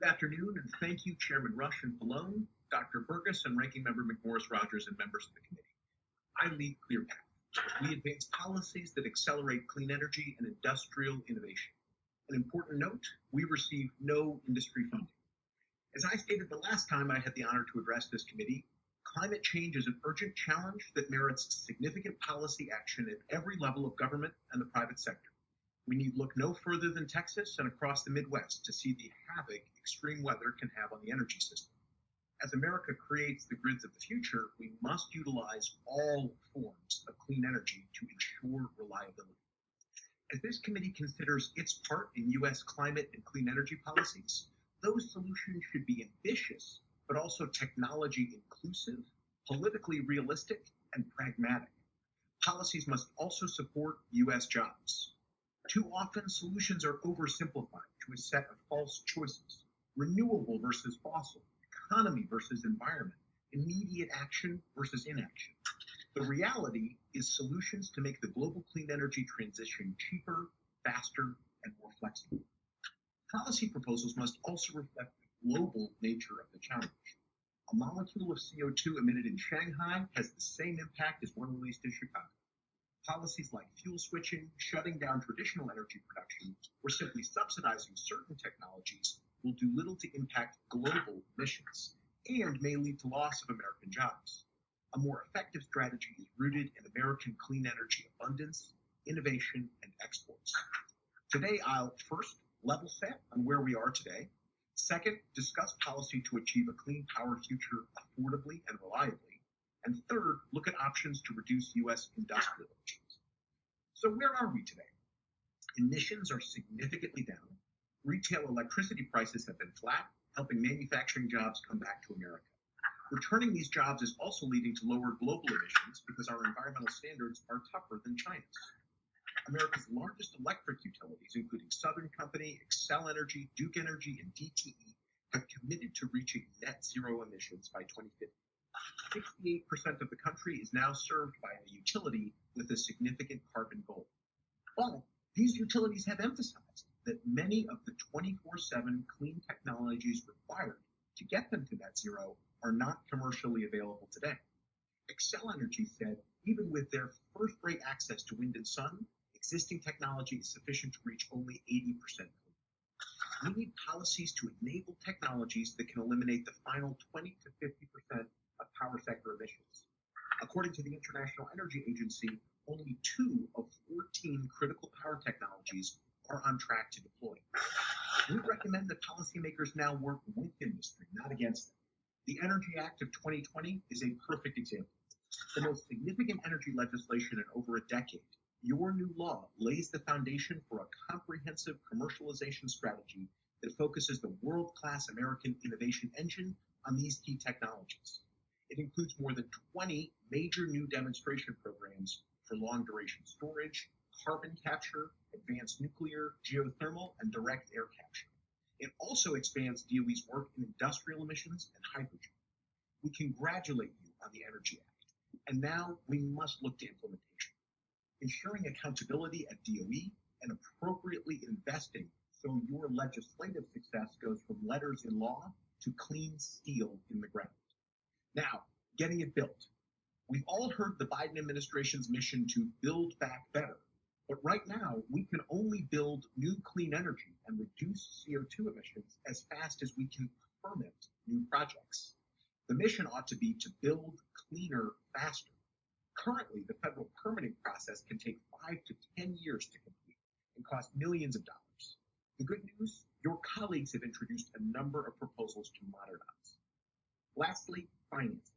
Good afternoon, and thank you, Chairman Rush and Pallone, Dr. Burgess, and Ranking Member McMorris-Rogers, and members of the committee. I lead ClearPath. We advance policies that accelerate clean energy and industrial innovation. An important note, we receive no industry funding. As I stated the last time I had the honor to address this committee, climate change is an urgent challenge that merits significant policy action at every level of government and the private sector. We need look no further than Texas and across the Midwest to see the havoc extreme weather can have on the energy system. As America creates the grids of the future, we must utilize all forms of clean energy to ensure reliability. As this committee considers its part in U.S. climate and clean energy policies, those solutions should be ambitious, but also technology inclusive, politically realistic, and pragmatic. Policies must also support U.S. jobs. Too often, solutions are oversimplified to a set of false choices: renewable versus fossil, economy versus environment, immediate action versus inaction. The reality is solutions to make the global clean energy transition cheaper, faster, and more flexible. Policy proposals must also reflect the global nature of the challenge. A molecule of CO2 emitted in Shanghai has the same impact as one released in Chicago. Policies like fuel switching, shutting down traditional energy production, or simply subsidizing certain technologies will do little to impact global emissions and may lead to loss of American jobs. A more effective strategy is rooted in American clean energy abundance, innovation, and exports. Today, I'll first level set on where we are today. Second, discuss policy to achieve a clean power future affordably and reliably. And third, look at options to reduce U.S. industrial emissions. So where are we today? Emissions are significantly down. Retail electricity prices have been flat, helping manufacturing jobs come back to America. Returning these jobs is also leading to lower global emissions because our environmental standards are tougher than China's. America's largest electric utilities, including Southern Company, Xcel Energy, Duke Energy, and DTE, have committed to reaching net zero emissions by 2050. 68% of the country is now served by a utility with a significant carbon goal. But these utilities have emphasized that many of the 24/7 clean technologies required to get them to net zero are not commercially available today. Xcel Energy said even with their first-rate access to wind and sun, existing technology is sufficient to reach only 80% clean. We need policies to enable technologies that can eliminate the final 20 to 50% of power sector emissions. According to the International Energy Agency, only 2 of 14 critical power technologies are on track to deploy. We recommend that policymakers now work with industry, not against them. The Energy Act of 2020 is a perfect example. The most significant energy legislation in over a decade, your new law lays the foundation for a comprehensive commercialization strategy that focuses the world-class American innovation engine on these key technologies. It includes more than 20 major new demonstration programs for long-duration storage, carbon capture, advanced nuclear, geothermal, and direct air capture. It also expands DOE's work in industrial emissions and hydrogen. We congratulate you on the Energy Act, and now we must look to implementation. Ensuring accountability at DOE and appropriately investing so your legislative success goes from letters in law to clean steel in the ground. Now, getting it built. We've all heard the Biden administration's mission to build back better, but right now we can only build new clean energy and reduce CO2 emissions as fast as we can permit new projects. The mission ought to be to build cleaner faster. Currently, the federal permitting process can take 5 to 10 years to complete and cost millions of dollars. The good news, your colleagues have introduced a number of proposals to modernize. Lastly, financing.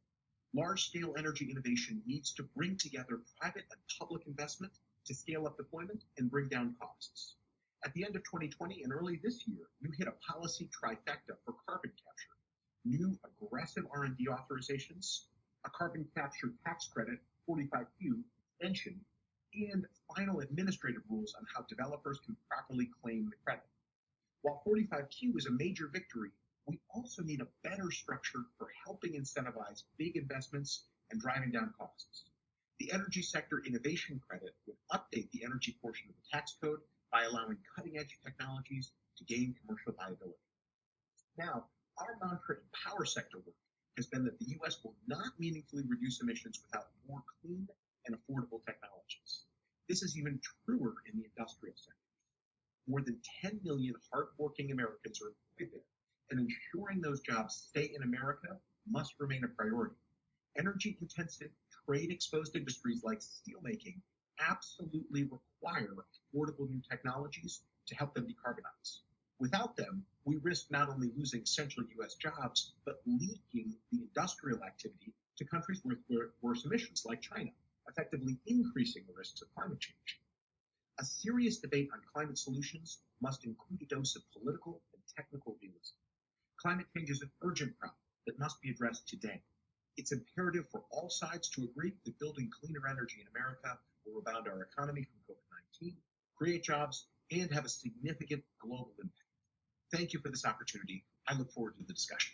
Large-scale energy innovation needs to bring together private and public investment to scale up deployment and bring down costs. At the end of 2020 and early this year, you hit a policy trifecta for carbon capture: new aggressive R&D authorizations, a carbon capture tax credit, 45Q extension, and final administrative rules on how developers can properly claim the credit. While 45Q is a major victory, we also need a better structure for helping incentivize big investments and driving down costs. The Energy Sector Innovation Credit would update the energy portion of the tax code by allowing cutting-edge technologies to gain commercial viability. Now, our mantra in power sector work has been that the U.S. will not meaningfully reduce emissions without more clean and affordable technologies. This is even truer in the industrial sector. More than 10 million hardworking Americans are employed there, and ensuring those jobs stay in America must remain a priority. Energy-intensive, trade-exposed industries like steelmaking absolutely require affordable new technologies to help them decarbonize. Without them, we risk not only losing central U.S. jobs, but leaking the industrial activity to countries with worse emissions, like China, effectively increasing the risks of climate change. A serious debate on climate solutions must include a dose of political and technical realism. Climate change is an urgent problem that must be addressed today. It's imperative for all sides to agree that building cleaner energy in America will rebound our economy from COVID-19, create jobs, and have a significant global impact. Thank you for this opportunity. I look forward to the discussion.